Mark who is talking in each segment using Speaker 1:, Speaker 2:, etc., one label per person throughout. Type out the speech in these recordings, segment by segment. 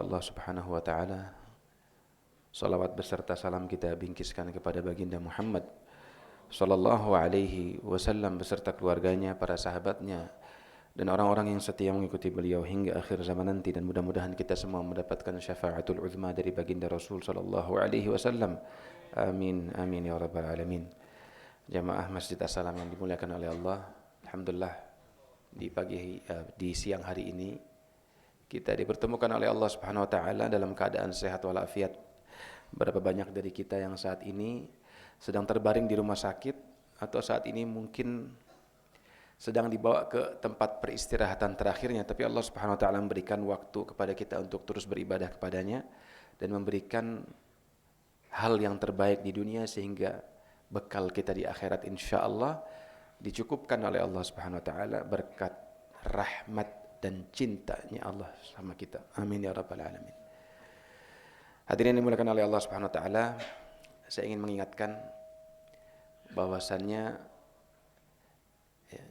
Speaker 1: Allah Subhanahu wa taala, salawat beserta salam kita bingkiskan kepada baginda Muhammad sallallahu alaihi wasallam beserta keluarganya, para sahabatnya dan orang-orang yang setia mengikuti beliau hingga akhir zaman nanti, dan mudah-mudahan kita semua mendapatkan syafaatul uzma dari baginda Rasul sallallahu alaihi wasallam. Amin amin ya rabbal alamin. Jamaah Masjid As-Salam yang dimuliakan oleh Allah, alhamdulillah di siang hari ini kita dipertemukan oleh Allah Subhanahu wa taala dalam keadaan sehat walafiat. Berapa banyak dari kita yang saat ini sedang terbaring di rumah sakit atau saat ini mungkin sedang dibawa ke tempat peristirahatan terakhirnya, tapi Allah Subhanahu wa taala memberikan waktu kepada kita untuk terus beribadah kepadanya dan memberikan hal yang terbaik di dunia sehingga bekal kita di akhirat insyaallah dicukupkan oleh Allah Subhanahu wa taala berkat rahmat dan cintanya Allah sama kita. Amin ya rabbal alamin. Hadirin yang dimuliakan oleh Allah Subhanahu wa taala, saya ingin mengingatkan bahwasannya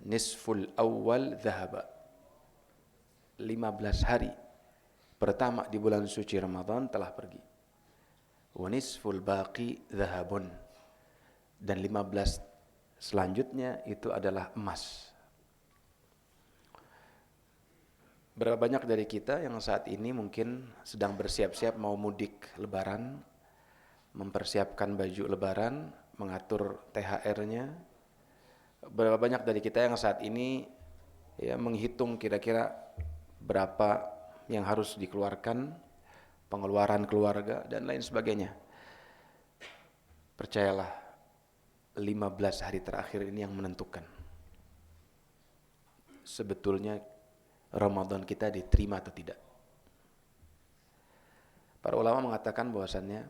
Speaker 1: nisful awal dhahaba, 15 hari pertama di bulan suci Ramadan telah pergi. Wa nisful baqi dhahabun, dan 15 selanjutnya itu adalah emas. Berapa banyak dari kita yang saat ini mungkin sedang bersiap-siap mau mudik lebaran, mempersiapkan baju lebaran, mengatur THR-nya. Berapa banyak dari kita yang saat ini menghitung kira-kira berapa yang harus dikeluarkan, pengeluaran keluarga dan lain sebagainya. Percayalah, 15 hari terakhir ini yang menentukan sebetulnya Ramadan kita diterima atau tidak. Para ulama mengatakan bahwasannya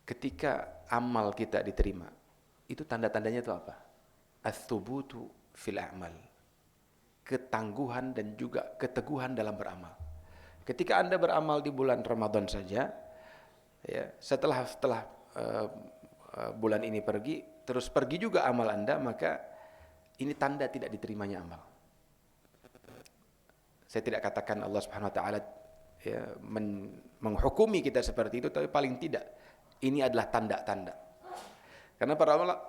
Speaker 1: ketika amal kita diterima, itu tanda-tandanya itu apa? Ats-tsubutu fil a'mal, ketangguhan dan juga keteguhan dalam beramal. Ketika Anda beramal di bulan Ramadan saja, setelah bulan ini pergi, terus pergi juga amal Anda, maka ini tanda tidak diterimanya amal. Saya tidak katakan Allah Subhanahu wa taala menghukumi kita seperti itu, tapi paling tidak ini adalah tanda-tanda. Karena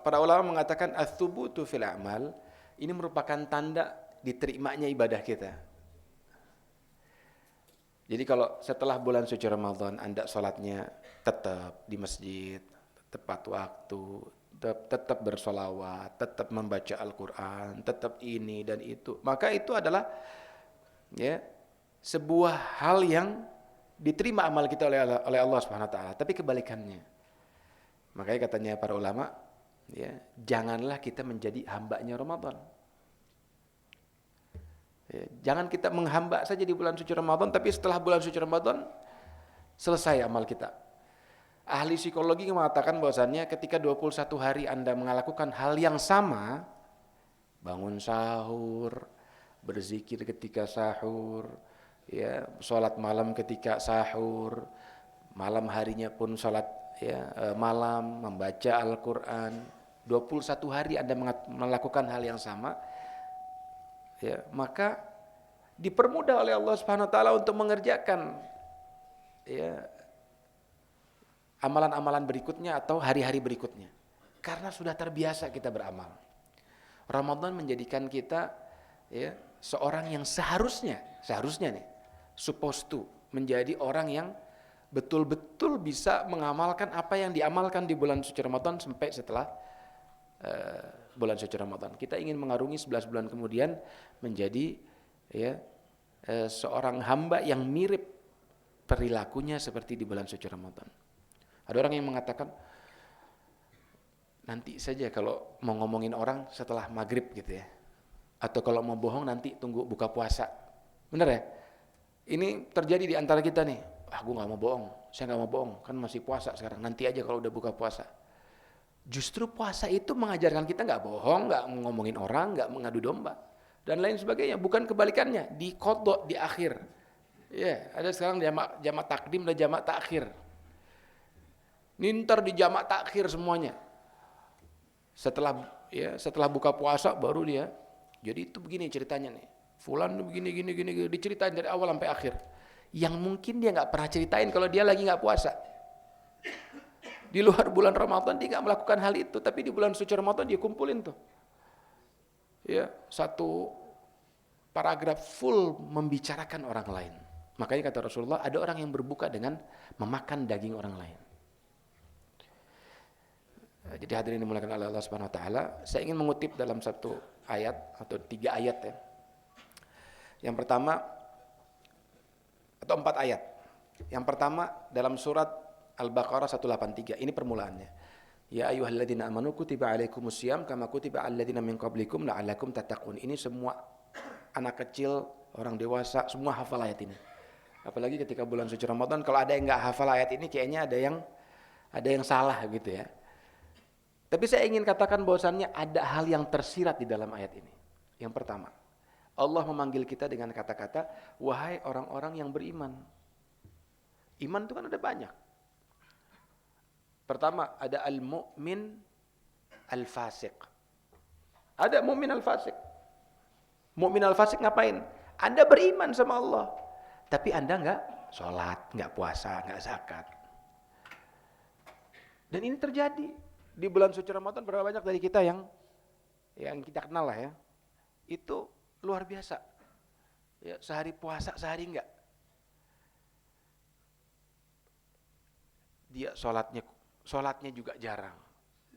Speaker 1: para ulama mengatakan ats-tsubutu fil a'mal, ini merupakan tanda diterimanya ibadah kita. Jadi kalau setelah bulan suci Ramadan Anda sholatnya tetap di masjid, tepat waktu, tetap bersolawat, tetap membaca Al-Quran, tetap ini dan itu, maka itu adalah sebuah hal yang diterima amal kita oleh Allah Subhanahu wa taala. Tapi kebalikannya, makanya katanya para ulama, janganlah kita menjadi hambanya Ramadan. Jangan kita menghamba saja di bulan suci Ramadan, tapi setelah bulan suci Ramadan selesai amal kita. Ahli psikologi mengatakan bahwasannya ketika 21 hari Anda melakukan hal yang sama, bangun sahur, berzikir ketika sahur, sholat malam ketika sahur, malam harinya pun sholat malam, membaca Al-Quran, 21 hari Anda melakukan hal yang sama, maka dipermudah oleh Allah Subhanahu wa taala untuk mengerjakan amalan-amalan berikutnya atau hari-hari berikutnya, karena sudah terbiasa kita beramal. Ramadan menjadikan kita seorang yang seharusnya nih, supposed to menjadi orang yang betul-betul bisa mengamalkan apa yang diamalkan di bulan suci Ramadan sampai setelah bulan suci Ramadan. Kita ingin mengarungi 11 bulan kemudian menjadi seorang hamba yang mirip perilakunya seperti di bulan suci Ramadan. Ada orang yang mengatakan, nanti saja kalau mau ngomongin orang setelah maghrib gitu ya, atau kalau mau bohong nanti tunggu buka puasa. Bener ya? Ini terjadi di antara kita nih. Gue gak mau bohong, saya gak mau bohong, kan masih puasa sekarang, nanti aja kalau udah buka puasa. Justru puasa itu mengajarkan kita gak bohong, gak ngomongin orang, gak mengadu domba dan lain sebagainya. Bukan kebalikannya, di qadha, di akhir. Ada sekarang jamak takdim dan jamak takhir. Nintar di jamak takhir semuanya. Setelah buka puasa baru dia. Jadi itu begini ceritanya nih. Fulan begini gini gini diceritain dari awal sampai akhir. Yang mungkin dia nggak pernah ceritain kalau dia lagi nggak puasa. Di luar bulan Ramadan dia nggak melakukan hal itu, tapi di bulan suci Ramadan dia kumpulin tuh. Ya, satu paragraf full membicarakan orang lain. Makanya kata Rasulullah, ada orang yang berbuka dengan memakan daging orang lain. Jadi hadirin dimuliakan oleh Allah Subhanahu wa taala, saya ingin mengutip dalam satu ayat atau 3 ayat ya. Yang pertama atau 4 ayat. Yang pertama dalam surat Al-Baqarah 183. Ini permulaannya. Ya ayyuhalladzina amanu kutiba alaikumusiyam kama kutiba aladzina min qablikum la'allakum tattaqun. Ini semua anak kecil, orang dewasa semua hafal ayat ini. Apalagi ketika bulan suci Ramadan, kalau ada yang enggak hafal ayat ini kayaknya ada yang salah gitu ya. Tapi saya ingin katakan bahwasannya ada hal yang tersirat di dalam ayat ini. Yang pertama, Allah memanggil kita dengan kata-kata, wahai orang-orang yang beriman. Iman itu kan ada banyak. Pertama, ada al-mu'min al-fasiq. Ada mu'min al-fasiq. Mu'min al-fasiq ngapain? Anda beriman sama Allah, tapi Anda enggak sholat, enggak puasa, enggak zakat. Dan ini terjadi. Di bulan suci Ramadan berapa banyak dari kita yang kita kenal lah ya, itu luar biasa. Ya, sehari puasa, sehari enggak. Dia sholatnya juga jarang.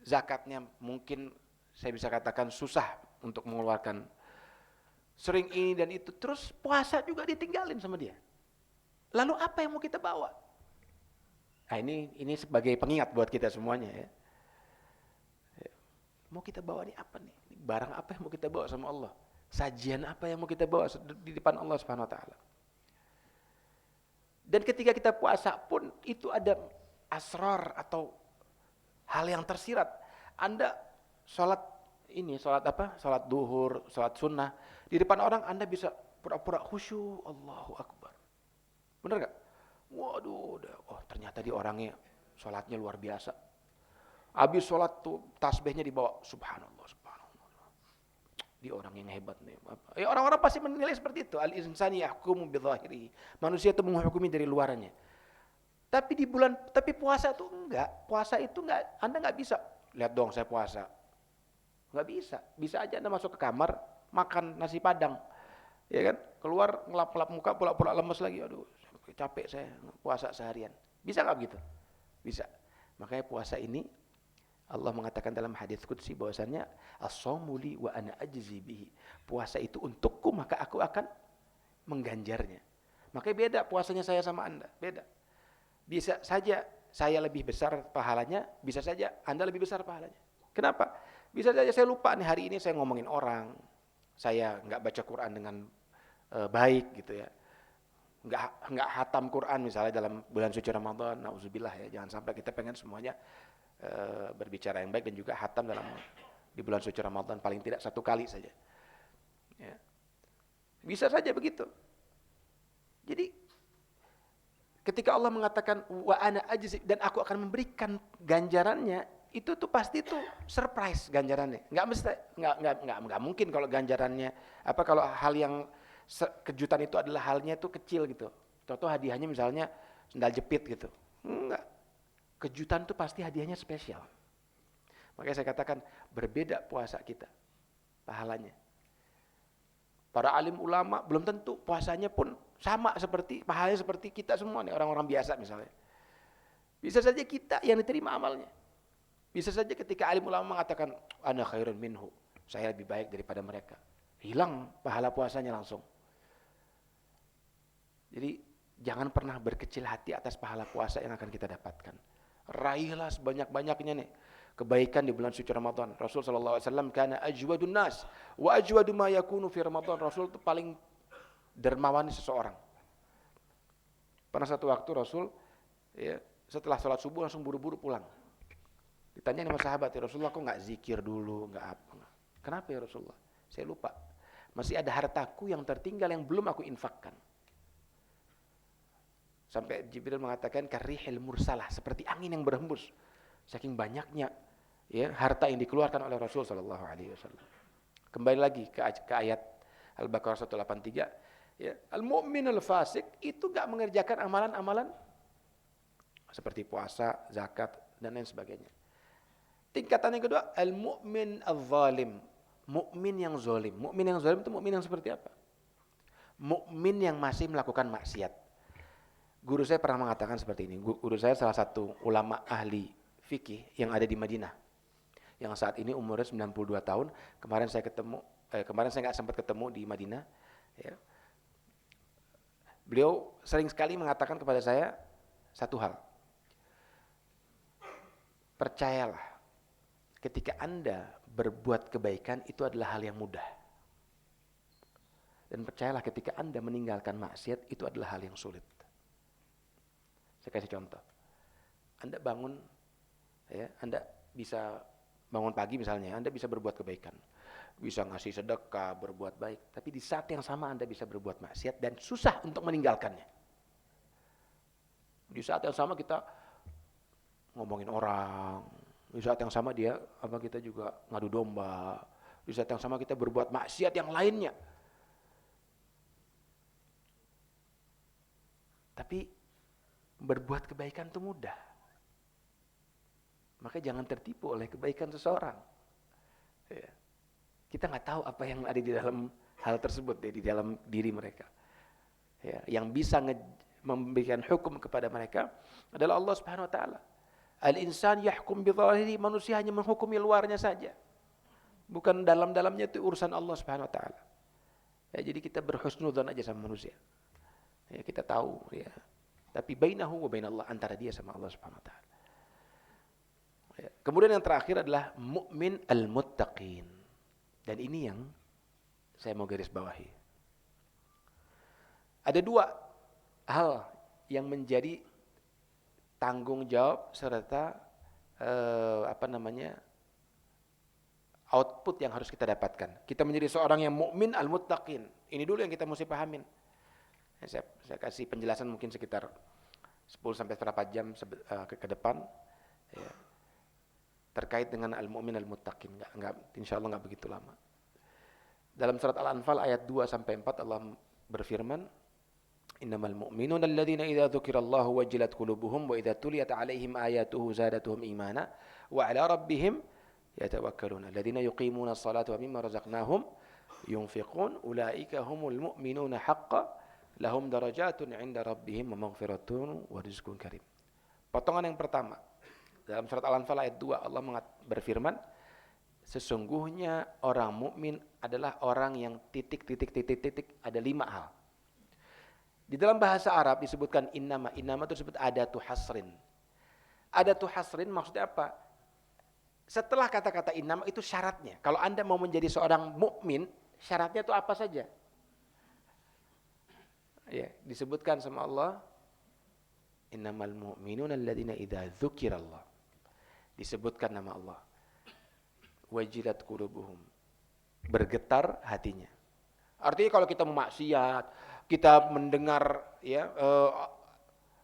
Speaker 1: Zakatnya mungkin saya bisa katakan susah untuk mengeluarkan. Sering ini dan itu. Terus puasa juga ditinggalin sama dia. Lalu apa yang mau kita bawa? Nah ini sebagai pengingat buat kita semuanya ya. Mau kita bawa nih apa nih? Barang apa yang mau kita bawa sama Allah? Sajian apa yang mau kita bawa di depan Allah Subhanahu wa taala? Dan ketika kita puasa pun itu ada asrar atau hal yang tersirat. Anda sholat duhur, sholat sunnah, di depan orang Anda bisa pura-pura khusyuk, Allahu Akbar. Bener gak? Waduh, ternyata dia orangnya sholatnya luar biasa. Habis sholat tuh tasbihnya dibawa, subhanallah, subhanallah. Dia orang yang hebat nih. Ya, orang-orang pasti menilai seperti itu. Al-insani yahkumu bidhahiri. Manusia itu menghukumi dari luarannya. Tapi puasa tuh enggak. Puasa itu enggak, Anda enggak bisa. Lihat dong saya puasa. Enggak bisa. Bisa aja Anda masuk ke kamar, makan nasi padang. Ya kan? Keluar ngelap-ngelap muka, pula-pula lemes lagi. Aduh, capek saya puasa seharian. Bisa enggak begitu? Bisa. Makanya puasa ini Allah mengatakan dalam hadits qudsi bahwasannya as-shaumu li wa ana ajzi bihi. Puasa itu untukku maka aku akan mengganjarnya. Makanya beda puasanya saya sama Anda, beda. Bisa saja saya lebih besar pahalanya, bisa saja Anda lebih besar pahalanya. Kenapa? Bisa saja saya lupa nih hari ini saya ngomongin orang, saya enggak baca Quran dengan baik gitu ya. Enggak hatam Quran misalnya dalam bulan suci Ramadan, nauzubillah ya, jangan sampai kita pengen semuanya berbicara yang baik dan juga hatam di bulan suci Ramadan paling tidak 1 kali saja. Ya. Bisa saja begitu. Jadi ketika Allah mengatakan wa ana ajzi dan aku akan memberikan ganjarannya, itu tuh pasti tuh surprise ganjarannya. Enggak mungkin kalau ganjarannya kalau hal yang kejutan itu adalah halnya itu kecil gitu. Contoh hadiahnya misalnya sendal jepit gitu. Enggak. Kejutan itu pasti hadiahnya spesial. Makanya saya katakan berbeda puasa kita pahalanya. Para alim ulama belum tentu puasanya pun sama seperti pahalanya seperti kita semua nih orang-orang biasa misalnya. Bisa saja kita yang diterima amalnya. Bisa saja ketika alim ulama mengatakan ana khairun minhu, saya lebih baik daripada mereka. Hilang pahala puasanya langsung. Jadi jangan pernah berkecil hati atas pahala puasa yang akan kita dapatkan. Raihlah sebanyak-banyaknya nih kebaikan di bulan suci Ramadan. Rasul sallallahu alaihi wasallam kana ajwadun nas wa ajwadu ma yakunu fi Ramadan. Rasul itu paling dermawan seseorang. Pernah satu waktu Rasul ya, setelah sholat subuh langsung buru-buru pulang. Ditanya sama sahabat, ya Rasulullah kok enggak zikir dulu, enggak apa. Kenapa ya Rasulullah? Saya lupa. Masih ada hartaku yang tertinggal yang belum aku infakkan. Sampai Jibril mengatakan karihil mursalah, seperti angin yang berhembus. Saking banyaknya ya harta yang dikeluarkan oleh Rasul sallallahu alaihi wasallam. Kembali lagi ke ayat Al-Baqarah 183. Ya, al-mu'minul fasik itu gak mengerjakan amalan-amalan seperti puasa, zakat, dan lain sebagainya. Tingkatan yang kedua, al-mu'min al-zalim. Mukmin yang zalim. Mukmin yang zalim itu mukmin yang seperti apa? Mukmin yang masih melakukan maksiat. Guru saya pernah mengatakan seperti ini. Guru saya salah satu ulama ahli fikih yang ada di Madinah. Yang saat ini umurnya 92 tahun. Kemarin saya nggak sempat ketemu di Madinah. Ya. Beliau sering sekali mengatakan kepada saya satu hal. Percayalah, ketika Anda berbuat kebaikan itu adalah hal yang mudah. Dan percayalah ketika Anda meninggalkan maksiat itu adalah hal yang sulit. Saya kasih contoh. Anda bangun, ya, Anda bisa bangun pagi misalnya, Anda bisa berbuat kebaikan. Bisa ngasih sedekah, berbuat baik. Tapi di saat yang sama Anda bisa berbuat maksiat dan susah untuk meninggalkannya. Di saat yang sama kita ngomongin orang. Di saat yang sama kita juga ngadu domba. Di saat yang sama kita berbuat maksiat yang lainnya. Tapi berbuat kebaikan itu mudah. Maka jangan tertipu oleh kebaikan seseorang. Ya. Kita nggak tahu apa yang ada di dalam hal tersebut, di dalam diri mereka. Ya. Yang bisa memberikan hukum kepada mereka adalah Allah Subhanahu Wa Taala. Al-insan yahkum bidhahiri, manusia hanya menghukumi luarnya saja. Bukan dalam-dalamnya, itu urusan Allah Subhanahu Wa Taala. Ya, jadi kita berhusnudzon aja sama manusia. Ya, kita tahu, ya. Tapi bainahu wa bainallah, antara dia sama Allah Subhanahu Wa Taala. Ya. Kemudian yang terakhir adalah mukmin al-muttaqin. Dan ini yang saya mau garis bawahi. Ada dua hal yang menjadi tanggung jawab serta output yang harus kita dapatkan. Kita menjadi seorang yang mukmin al-muttaqin. Ini dulu yang kita mesti pahamin. Saya kasih penjelasan mungkin sekitar 10 sampai berapa jam ke depan, ya, terkait dengan al-mu'min al-muttaqin. Insyaallah enggak begitu lama. Dalam surat Al-Anfal ayat 2 sampai 4 Allah berfirman, innamal mu'minuna alladhina idza dzukirallahu wajilat qulubuhum wa idza tuliyat 'alaihim ayatuhu zadatuhum imana wa 'ala rabbihim yatawakkalun alladhina yuqimuna as-salata wa mimma razaqnahum yunfiqun ulaika humul mu'minuna haqqan lahum darajatun 'inda rabbihim wa maghfiratun wa rizqun karim. Potongan yang pertama dalam surat Al-Anfal ayat 2 Allah berfirman, sesungguhnya orang mukmin adalah orang yang titik ada 5 hal. Di dalam bahasa Arab disebutkan innama itu disebut adatu hasrin. Adatu hasrin maksudnya apa? Setelah kata-kata innama itu syaratnya. Kalau Anda mau menjadi seorang mukmin, syaratnya itu apa saja? Ya, disebutkan sama Allah, innamal mu'minuna alladzina idza dzukirallah. Disebutkan nama Allah. Wajilat qulubuhum. Bergetar hatinya. Artinya kalau kita memaksiat, kita mendengar ya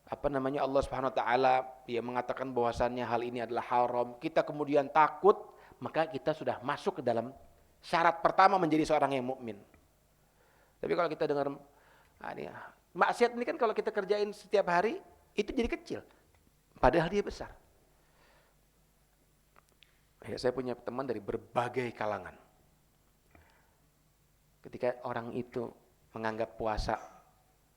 Speaker 1: Allah Subhanahu wa taala ya mengatakan bahwasannya hal ini adalah haram, kita kemudian takut, maka kita sudah masuk ke dalam syarat pertama menjadi seorang yang mukmin. Tapi kalau kita dengar maksiat ini kan kalau kita kerjain setiap hari itu jadi kecil, padahal dia besar. Ya, saya punya teman dari berbagai kalangan. Ketika orang itu menganggap puasa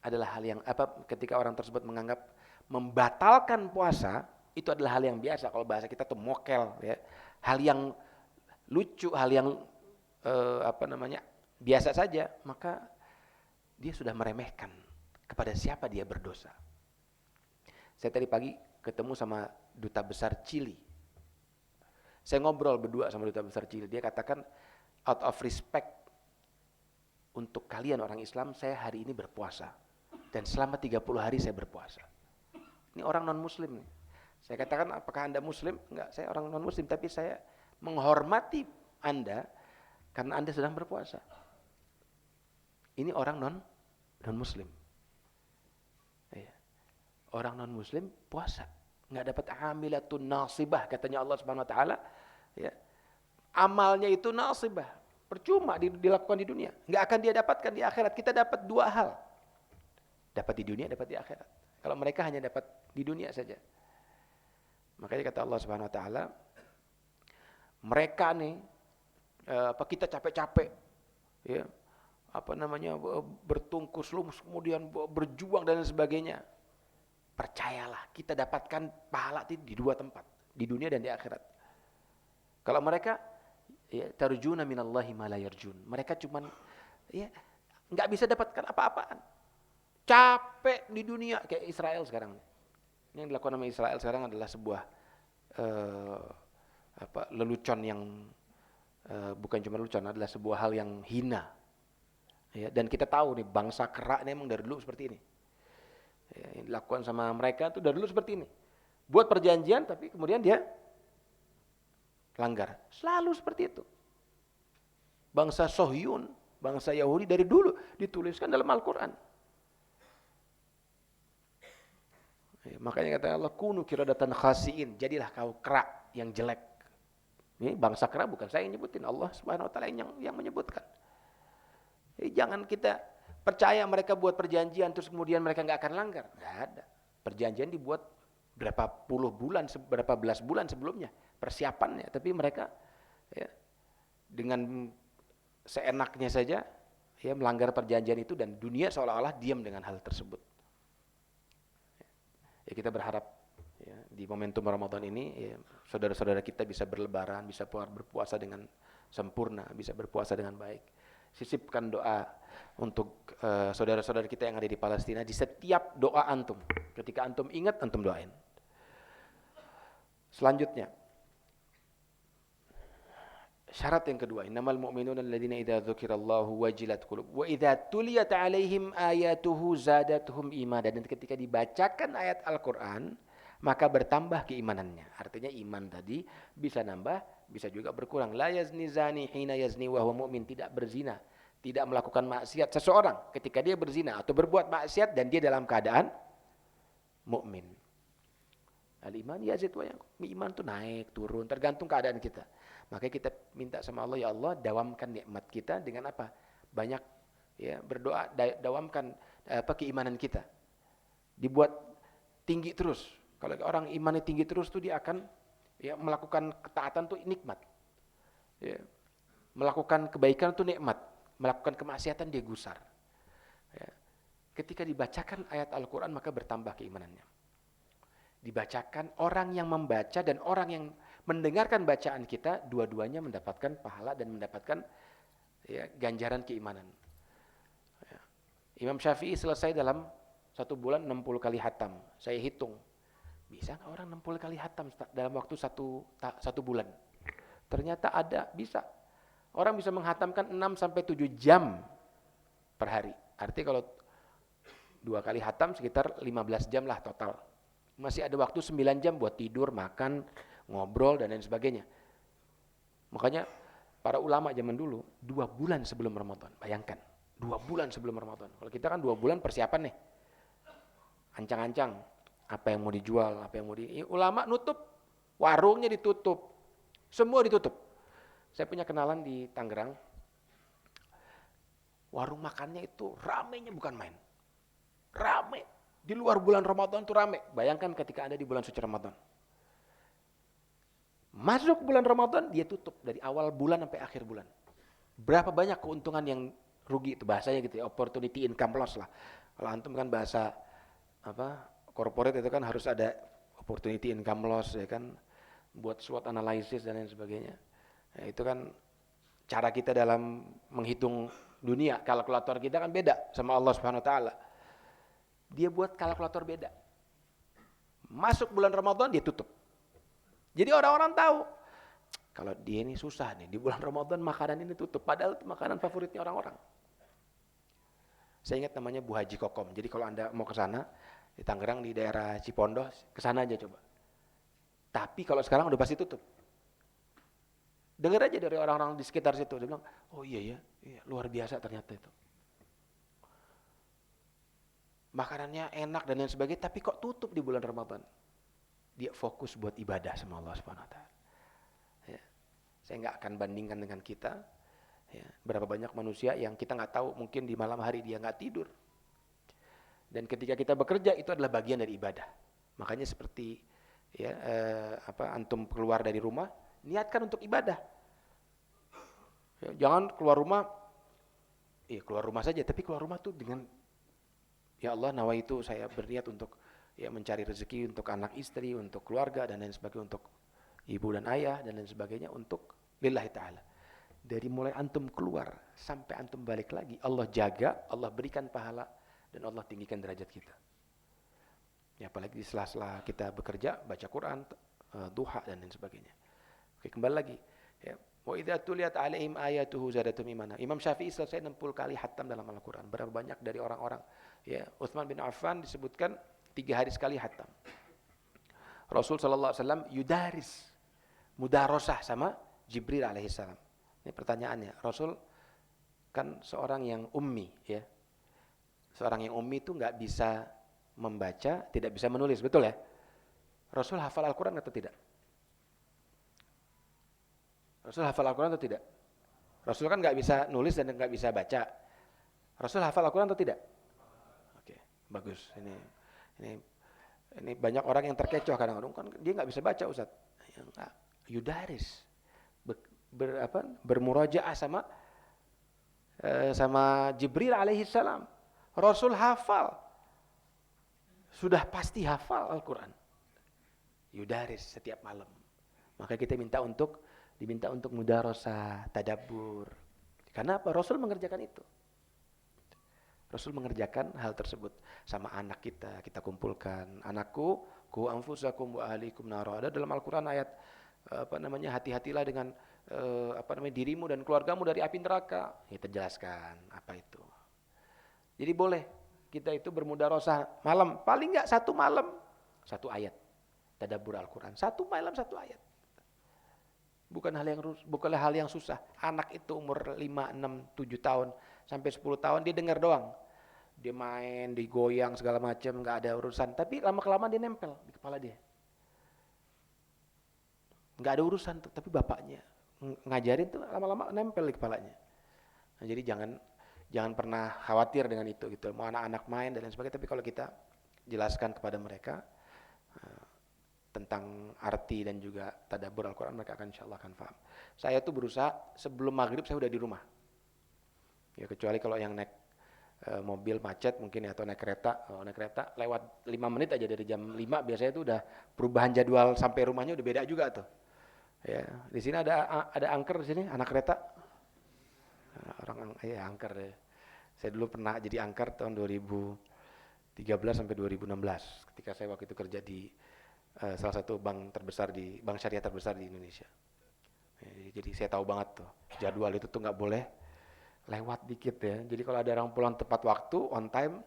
Speaker 1: adalah hal yang ketika orang tersebut menganggap membatalkan puasa itu adalah hal yang biasa, kalau bahasa kita tuh mokel, ya, hal yang lucu, hal yang biasa saja, maka dia sudah meremehkan kepada siapa dia berdosa. Saya tadi pagi ketemu sama duta besar Chili. Saya ngobrol berdua sama duta besar Chili. Dia katakan, out of respect untuk kalian orang Islam, saya hari ini berpuasa. Dan selama 30 hari saya berpuasa. Ini orang non-muslim nih. Saya katakan, apakah Anda muslim? Enggak, saya orang non-muslim. Tapi saya menghormati Anda karena Anda sedang berpuasa. Ini orang non-muslim. Ya. Orang non-muslim puasa. Enggak dapat amilatun nasibah, katanya Allah Subhanahu wa taala, ya. Amalnya itu nasibah. percuma dilakukan di dunia. Nggak akan dia dapatkan di akhirat. Kita dapat dua hal. Dapat di dunia, dapat di akhirat. Kalau mereka hanya dapat di dunia saja. Makanya kata Allah Subhanahu wa taala, mereka nih kita capek-capek ya, bertungkus lumus kemudian berjuang dan sebagainya. Percayalah, kita dapatkan pahala di dua tempat, di dunia dan di akhirat. Kalau mereka ya, tarjuna minallahi ma la yarjun. Mereka cuman ya enggak bisa dapatkan apa-apaan. Capek di dunia kayak Israel sekarang. Yang dilakukan sama Israel sekarang adalah sebuah lelucon yang bukan cuma lelucon, adalah sebuah hal yang hina. Ya, dan kita tahu nih bangsa kera ini emang dari dulu seperti ini. Ya, yang dilakukan sama mereka itu dari dulu seperti ini. Buat perjanjian tapi kemudian dia langgar. Selalu seperti itu. Bangsa Sohyun, bangsa Yahudi dari dulu dituliskan dalam Al-Quran. Ya, makanya kata Allah, kunu kiradatan khasiin, jadilah kau kera yang jelek. Ini bangsa kera bukan saya yang nyebutin, Allah Subhanahu wa taala yang menyebutkan. Jadi jangan kita percaya mereka buat perjanjian terus kemudian mereka nggak akan langgar. Nggak ada. Perjanjian dibuat berapa belas bulan sebelumnya persiapannya, tapi mereka ya, dengan seenaknya saja ya melanggar perjanjian itu dan dunia seolah-olah diam dengan hal tersebut. Ya, kita berharap ya, di momentum Ramadan ini ya, saudara-saudara kita bisa berlebaran, bisa berpuasa dengan sempurna, bisa berpuasa dengan baik. Sisipkan doa untuk saudara-saudara kita yang ada di Palestina di setiap doa antum. Ketika antum ingat, antum doain. Selanjutnya, syarat yang kedua, innamal mu'minuna alladzina idza dzukirallahu wajilat qulubuhum wa idza tuliyat 'alaihim ayatuhu zadatuhum imanan. Dan ketika dibacakan ayat Al-Qur'an, maka bertambah keimanannya. Artinya iman tadi bisa nambah, bisa juga berkurang. La yazni zani hina yazni wa huwa mu'min, tidak berzina, tidak melakukan maksiat seseorang ketika dia berzina atau berbuat maksiat dan dia dalam keadaan mukmin. Al-iman yazid wa yanqus. Iman itu naik, turun, tergantung keadaan kita. Makanya kita minta sama Allah, ya Allah, dawamkan nikmat kita dengan apa? Banyak ya berdoa, dawamkan keimanan kita. Dibuat tinggi terus. Kalau orang imannya tinggi terus tuh dia akan ya melakukan ketaatan tuh nikmat. Ya. Melakukan kebaikan tuh nikmat, melakukan kemaksiatan dia gusar. Ya. Ketika dibacakan ayat Al-Qur'an maka bertambah keimanannya. Dibacakan, orang yang membaca dan orang yang mendengarkan bacaan kita, dua-duanya mendapatkan pahala dan mendapatkan ya, ganjaran keimanan. Ya. Imam Syafi'i selesai dalam 1 bulan 60 kali hatam. Saya hitung, bisa nggak orang 60 kali hatam dalam waktu satu bulan? Ternyata ada, bisa. Orang bisa menghatamkan 6-7 jam per hari. Artinya kalau 2 kali hatam sekitar 15 jam lah total. Masih ada waktu 9 jam buat tidur, makan, ngobrol, dan lain sebagainya. Makanya para ulama zaman dulu 2 bulan sebelum Ramadan, bayangkan 2 bulan sebelum Ramadan. Kalau kita kan 2 bulan persiapan nih, ancang-ancang apa yang mau dijual, apa yang mau ulama nutup, warungnya ditutup, semua ditutup. Saya punya kenalan di Tangerang, warung makannya itu ramenya bukan main, rame. Di luar bulan Ramadan itu rame. Bayangkan ketika Anda di bulan suci Ramadan. Masuk bulan Ramadan, dia tutup dari awal bulan sampai akhir bulan. Berapa banyak keuntungan yang rugi itu bahasanya gitu ya, opportunity income loss lah. Kalau antum kan bahasa corporate itu kan harus ada opportunity income loss ya kan, buat SWOT analysis dan lain sebagainya. Nah, itu kan cara kita dalam menghitung dunia, kalkulator kita kan beda sama Allah Subhanahu wa taala. Dia buat kalkulator beda. Masuk bulan Ramadan dia tutup. Jadi orang-orang tahu kalau dia ini susah nih di bulan Ramadan makanan ini tutup, padahal itu makanan favoritnya orang-orang. Saya ingat namanya Bu Haji Kokom. Jadi kalau Anda mau ke sana di Tangerang di daerah Cipondoh, ke sana aja coba. Tapi kalau sekarang udah pasti tutup. Dengar aja dari orang-orang di sekitar situ, dia bilang, "Oh iya luar biasa ternyata itu. Makanannya enak dan lain sebagainya, tapi kok tutup di bulan Ramadan?" Dia fokus buat ibadah sama Allah Subhanahu wa taala. Ya. Saya nggak akan bandingkan dengan kita.
Speaker 2: Ya, berapa banyak manusia yang kita nggak tahu, mungkin di malam hari dia nggak tidur. Dan ketika kita bekerja itu adalah bagian dari ibadah. Makanya seperti ya antum keluar dari rumah, niatkan untuk ibadah. Ya, jangan keluar rumah, keluar rumah saja, tapi keluar rumah tuh dengan ya Allah, nawaitu saya berniat untuk ya mencari rezeki untuk anak istri, untuk keluarga dan lain sebagainya, untuk ibu dan ayah dan lain sebagainya, untuk lillahi ta'ala. Dari mulai antum keluar sampai antum balik lagi, Allah jaga, Allah berikan pahala, dan Allah tinggikan derajat kita. Ya, apalagi di sela-sela kita bekerja, baca Quran, duha dan lain sebagainya. Oke, kembali lagi. Ya. Wa idza tuliyat alaihim ayatuhu zadatum imana. Imam Syafi'i selesai 60 kali hatam dalam Al-Quran. Berapa banyak dari orang-orang. Ya, Utsman bin Affan disebutkan 3 hari sekali hatam. Rasul sallallahu alaihi wasallam yudaris, mudarosah sama Jibril alaihissalam. Ini pertanyaannya, Rasul kan seorang yang ummi, ya. Seorang yang ummi itu nggak bisa membaca, tidak bisa menulis, betul ya? Rasul hafal Al-Quran atau tidak? Rasul hafal Al-Quran atau tidak? Rasul kan nggak bisa nulis dan nggak bisa baca. Rasul hafal Al-Quran atau tidak? Oke, bagus. Ini banyak orang yang terkecoh kadang-kadang, kan dia nggak bisa baca, Ustaz. Yudaris, bermurajaah sama Jibril alaihissalam. Rasul hafal, sudah pasti hafal Al-Quran. Yudaris setiap malam. Maka kita diminta untuk mudarosah, tadabbur. Karena apa? Rasul mengerjakan itu. Rasul mengerjakan hal tersebut sama anak kita kumpulkan. Anakku, ku anfusakum wa ahlikum nara. Ada dalam Al-Quran ayat hati-hatilah dengan dirimu dan keluargamu dari api neraka. Kita jelaskan apa itu. Jadi boleh kita itu bermudarosah malam, paling enggak 1 malam 1 ayat. Tadabbur Al-Quran, 1 malam 1 ayat. Bukanlah hal yang susah. Anak itu umur 5, 6, 7 tahun sampai 10 tahun dia dengar doang. Dia main, digoyang segala macam, enggak ada urusan, tapi lama-kelamaan dia nempel di kepala dia. Enggak ada urusan tuh, tapi bapaknya ngajarin tuh lama-lama nempel di kepalanya. Nah, jadi jangan pernah khawatir dengan itu gitu. Mau anak-anak main dan lain sebagainya, tapi kalau kita jelaskan kepada mereka tentang arti dan juga tadabbur Al-Quran, mereka akan insyaallah akan paham. Saya tuh berusaha sebelum maghrib saya udah di rumah. Ya, kecuali kalau yang naik mobil macet mungkin ya, atau naik kereta. Kalau naik kereta lewat 5 menit aja dari jam 5 biasanya itu udah perubahan jadwal sampai rumahnya udah beda juga tuh. Ya, di sini ada angker di sini, anak kereta. Angker deh. Saya dulu pernah jadi angker tahun 2013 sampai 2016 ketika saya waktu itu kerja di salah satu bank syariah terbesar di Indonesia. Jadi saya tahu banget tuh jadwal itu tuh nggak boleh lewat dikit ya. Jadi kalau ada orang pulang tepat waktu, on time,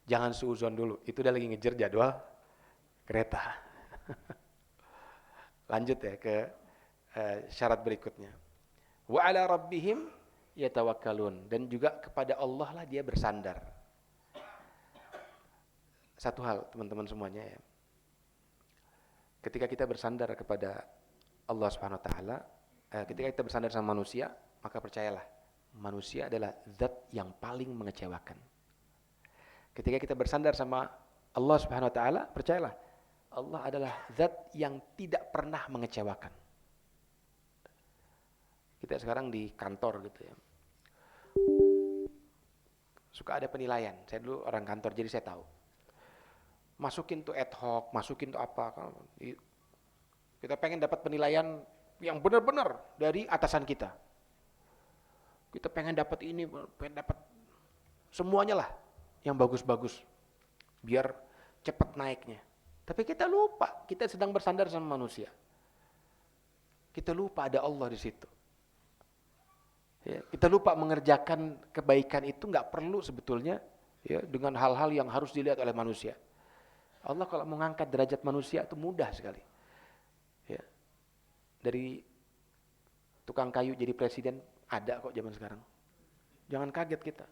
Speaker 2: jangan suuzon dulu. Itu udah lagi ngejar jadwal kereta. Lanjut ya ke syarat berikutnya. Wa ala rabbihim yatawakkalun, dan juga kepada Allah lah dia bersandar. Satu hal teman-teman semuanya ya. Ketika kita bersandar kepada Allah Subhanahu wa taala, ketika kita bersandar sama manusia, maka percayalah, manusia adalah zat yang paling mengecewakan. Ketika kita bersandar sama Allah Subhanahu wa taala, percayalah, Allah adalah zat yang tidak pernah mengecewakan. Kita sekarang di kantor gitu ya. Suka ada penilaian. Saya dulu orang kantor jadi saya tahu. Masukin tuh ad hoc, masukin tuh apa. Kita pengen dapat penilaian yang benar-benar dari atasan kita. Kita pengen dapat ini, pengen dapat semuanya lah yang bagus-bagus. Biar cepat naiknya. Tapi kita lupa, kita sedang bersandar sama manusia. Kita lupa ada Allah di situ. Ya, kita lupa mengerjakan kebaikan itu nggak perlu sebetulnya ya dengan hal-hal yang harus dilihat oleh manusia. Allah kalau mengangkat derajat manusia itu mudah sekali. Ya. Dari tukang kayu jadi presiden ada kok zaman sekarang. Jangan kaget kita.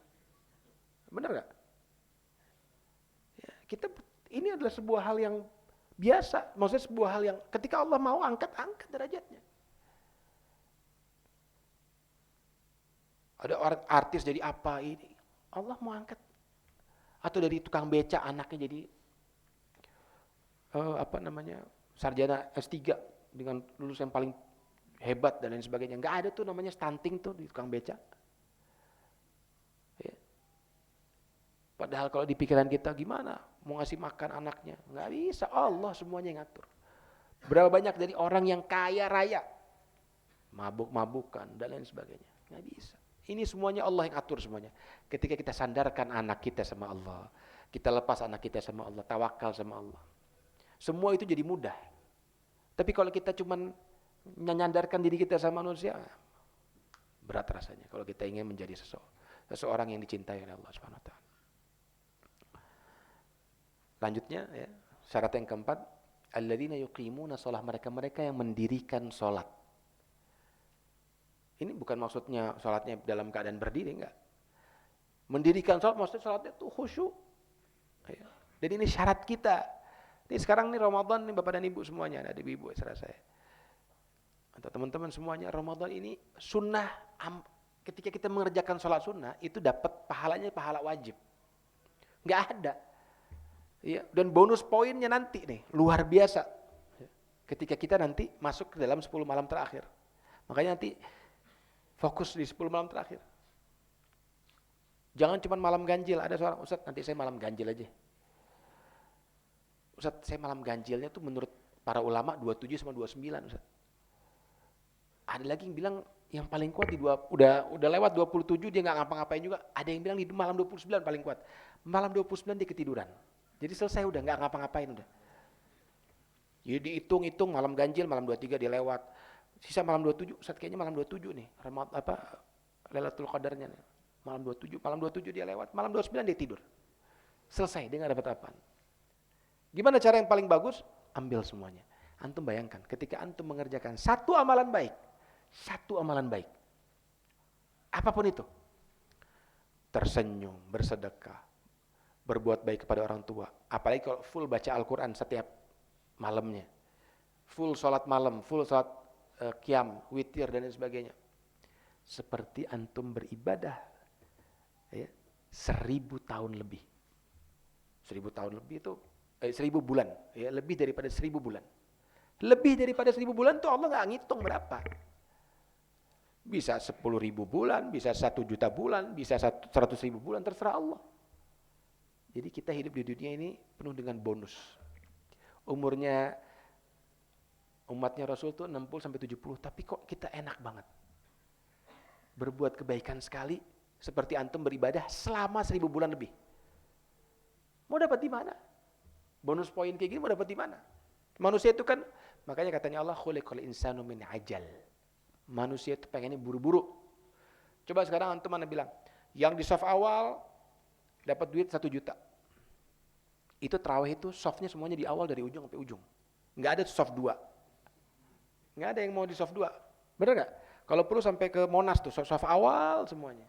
Speaker 2: Benar nggak? Ya, ini adalah sebuah hal yang biasa, maksudnya sebuah hal yang ketika Allah mau angkat derajatnya. Ada orang artis jadi apa ini. Allah mau angkat. Atau dari tukang beca anaknya jadi sarjana S3 dengan lulusan paling hebat dan lain sebagainya. Nggak ada tuh namanya stunting tuh di tukang beca. Ya. Padahal kalau di pikiran kita gimana mau ngasih makan anaknya? Nggak bisa, Allah semuanya yang ngatur. Berapa banyak dari orang yang kaya raya, mabuk-mabukan dan lain sebagainya. Nggak bisa. Ini semuanya Allah yang atur semuanya. Ketika kita sandarkan anak kita sama Allah, kita lepas anak kita sama Allah, tawakal sama Allah. Semua itu jadi mudah. Tapi kalau kita cuman menyandarkan diri kita sama manusia, berat rasanya kalau kita ingin menjadi seseorang yang dicintai oleh Allah Subhanahu wa taala. Lanjutnya ya, syarat yang keempat, alladzina yuqimuna shalah, mereka yang mendirikan salat. Ini bukan maksudnya salatnya dalam keadaan berdiri, enggak. Mendirikan salat maksudnya salatnya itu khusyuk. Ya. Dan ini syarat kita. Ini sekarang nih Ramadan nih Bapak dan Ibu semuanya, ada ibu serta saya. Atau teman-teman semuanya, Ramadan ini sunnah, ketika kita mengerjakan sholat sunnah itu dapat pahalanya pahala wajib. Nggak ada. Ya, dan bonus poinnya nanti nih luar biasa. Ketika kita nanti masuk ke dalam 10 malam terakhir. Makanya nanti fokus di 10 malam terakhir. Jangan cuma malam ganjil. Ada seorang, Ustaz nanti saya malam ganjil aja. Ustaz saya malam ganjilnya tuh menurut para ulama 27 sama 29 Ustaz. Ada lagi yang bilang yang paling kuat udah lewat 27 dia nggak ngapa-ngapain juga. Ada yang bilang di malam 29 paling kuat. Malam 29 dia ketiduran. Jadi selesai udah nggak ngapa-ngapain udah. Jadi dihitung-hitung malam ganjil malam 23 dia lewat. Sisa malam 27, Ustaz kayaknya malam 27 nih. Lailatul Qadarnya nih. Malam 27 dia lewat, malam 29 dia tidur. Selesai, dia nggak dapat apaan. Gimana cara yang paling bagus? Ambil semuanya. Antum bayangkan, ketika antum mengerjakan satu amalan baik, apapun itu, tersenyum, bersedekah, berbuat baik kepada orang tua, apalagi kalau full baca Al-Quran setiap malamnya, full sholat malam, full sholat qiyam, witir dan lain sebagainya, seperti antum beribadah ya, 1000 tahun lebih. 1000 tahun lebih itu 1000 bulan, ya, lebih daripada 1000 bulan. Lebih daripada 1000 bulan tuh Allah nggak ngitung berapa. Bisa 10.000 bulan, bisa 1 juta bulan, bisa 100.000 bulan, terserah Allah. Jadi kita hidup di dunia ini penuh dengan bonus. Umurnya umatnya Rasul tuh 60-70, tapi kok kita enak banget. Berbuat kebaikan sekali, seperti antum beribadah selama 1000 bulan lebih. Mau dapat di mana? Bonus poin kayak gini mau dapat di mana? Manusia itu kan, makanya katanya Allah, khuliqal insanu min ajal. Manusia itu pengennya buru-buru. Coba sekarang antum mana bilang, yang di soft awal dapat duit 1 juta. Itu tarawih itu softnya semuanya di awal dari ujung sampai ujung. Nggak ada soft 2. Nggak ada yang mau di soft 2. Bener nggak? Kalau perlu sampai ke Monas tuh, soft awal semuanya.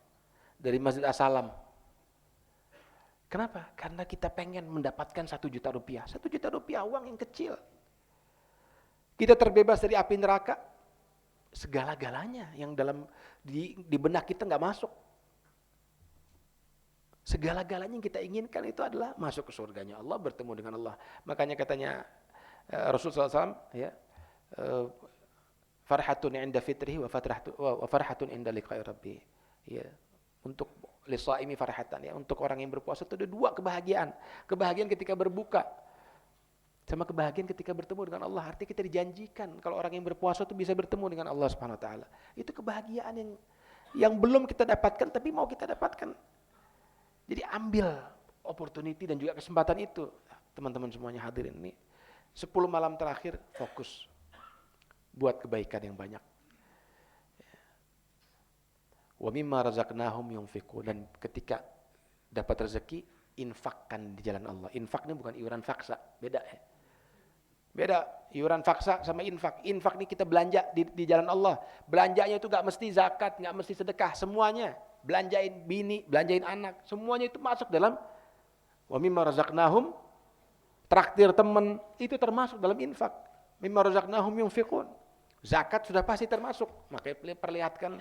Speaker 2: Dari Masjid As-Salam. Kenapa? Karena kita pengen mendapatkan 1 juta rupiah. 1 juta rupiah uang yang kecil. Kita terbebas dari api neraka. Segala-galanya yang dalam di benak kita nggak masuk. Segala-galanya yang kita inginkan itu adalah masuk ke surganya Allah, bertemu dengan Allah. Makanya katanya Rasulullah SAW, ya, farhatun inda fitrihi wa farhatun inda liqa'i rabbi. Ya, untuk lisaimi farhatan, ya, untuk orang yang berpuasa itu ada 2 kebahagiaan. Kebahagiaan ketika berbuka sama kebahagiaan ketika bertemu dengan Allah. Artinya kita dijanjikan kalau orang yang berpuasa itu bisa bertemu dengan Allah Subhanahu wa taala. Itu kebahagiaan yang belum kita dapatkan tapi mau kita dapatkan. Jadi ambil opportunity dan juga kesempatan itu. Teman-teman semuanya hadirin ini 10 malam terakhir fokus buat kebaikan yang banyak. Wa mimma razaqnahum yunfiqun, dan ketika dapat rezeki infakkan di jalan Allah. Infak ini bukan iuran faksa, beda ya. Beda iuran faksa sama infak. Infak ini kita belanja di jalan Allah. Belanjanya itu gak mesti zakat, gak mesti sedekah, semuanya. Belanjain bini, belanjain anak, semuanya itu masuk dalam wa mimma razaqnahum, traktir teman, itu termasuk dalam infak. Mimma razaqnahum yunfiqun. Zakat sudah pasti termasuk. Makanya perlihatkan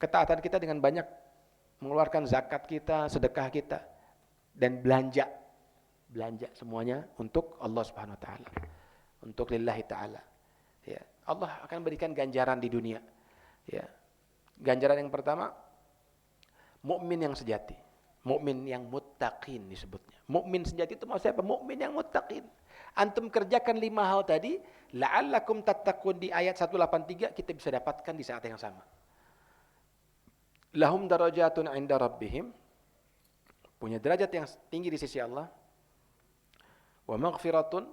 Speaker 2: Ketaatan kita dengan banyak mengeluarkan zakat kita, sedekah kita, dan belanja. Belanja semuanya untuk Allah Subhanahu wa taala. Untuk lillahi taala. Ya, Allah akan berikan ganjaran di dunia. Ya. Ganjaran yang pertama, mukmin yang sejati. Mukmin yang muttaqin disebutnya. Mukmin sejati itu maksudnya apa? Mukmin yang muttaqin. Antum kerjakan 5 hal tadi, la'allakum tattaqun di ayat 183 kita bisa dapatkan di saat yang sama. Lahum darajatun 'inda rabbihim, punya derajat yang tinggi di sisi Allah. Wa maghfiratun,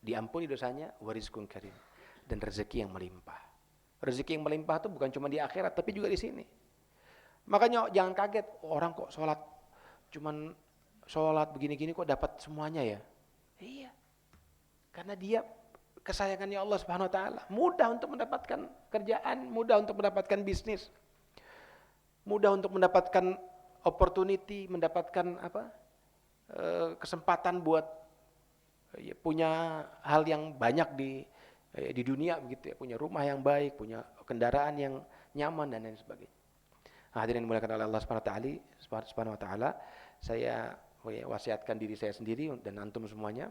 Speaker 2: diampuni dosanya, wa rizqun karim, dan rezeki yang melimpah. Rezeki yang melimpah itu bukan cuma di akhirat tapi juga di sini. Makanya jangan kaget, orang kok cuman sholat begini-gini kok dapat semuanya ya. Iya. Karena dia kesayangannya Allah Subhanahu wa taala. Mudah untuk mendapatkan kerjaan, mudah untuk mendapatkan bisnis. Mudah untuk mendapatkan opportunity, mendapatkan kesempatan buat punya hal yang banyak di dunia begitu ya, punya rumah yang baik, punya kendaraan yang nyaman dan lain sebagainya. Hadirin dimuliakan oleh Allah Subhanahu wa taala, saya wasiatkan diri saya sendiri dan antum semuanya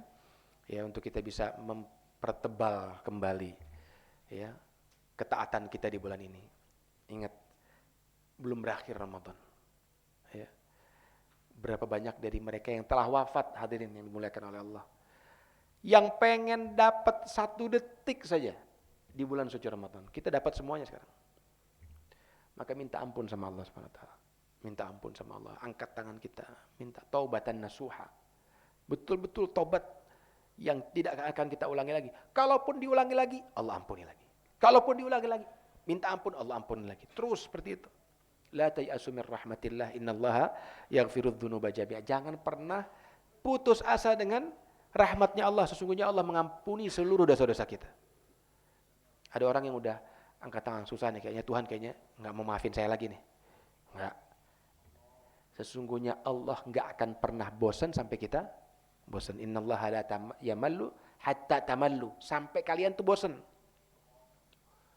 Speaker 2: ya untuk kita bisa mempertebal kembali ya ketaatan kita di bulan ini. Ingat, belum berakhir Ramadan. Ya. Berapa banyak dari mereka yang telah wafat, hadirin yang dimuliakan oleh Allah, yang pengen dapat 1 detik saja di bulan suci Ramadan. Kita dapat semuanya sekarang. Maka minta ampun sama Allah Subhanahu wa taala. Minta ampun sama Allah, angkat tangan kita, minta taubatan nasuha. Betul-betul tobat yang tidak akan kita ulangi lagi. Kalaupun diulangi lagi, Allah ampuni lagi. Kalaupun diulangi lagi, minta ampun, Allah ampuni lagi. Terus seperti itu. La tayasu mir rahmatillah, innallaha yaghfirudz dzunuba jami'a. Jangan pernah putus asa dengan rahmatnya Allah. Sesungguhnya Allah mengampuni seluruh dosa-dosa kita. Ada orang yang udah angkat tangan, susah nih kayaknya, Tuhan kayaknya nggak mau maafin saya lagi nih. Nggak. Sesungguhnya Allah nggak akan pernah bosan sampai kita bosan. Innallaha la yamallu hatta tamallu. Sampai kalian tuh bosan.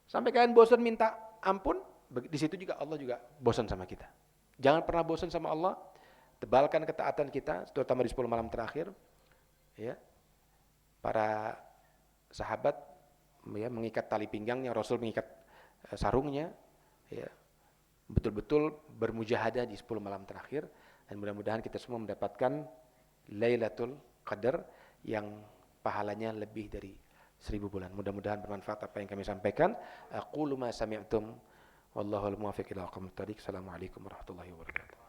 Speaker 2: Sampai kalian bosan minta ampun, di situ juga Allah juga bosan sama kita. Jangan pernah bosan sama Allah. Tebalkan ketaatan kita, terutama di 10 malam terakhir. Ya. Para sahabat ya mengikat tali pinggangnya, Rasul mengikat sarungnya, ya. Betul-betul bermujahadah di 10 malam terakhir, dan mudah-mudahan kita semua mendapatkan Lailatul Qadar yang pahalanya lebih dari 1000 bulan. Mudah-mudahan bermanfaat apa yang kami sampaikan. Aqulu ma sami'tum, wallahul muwaffiq ila aqwamit thoriq. Assalamualaikum warahmatullahi wabarakatuh.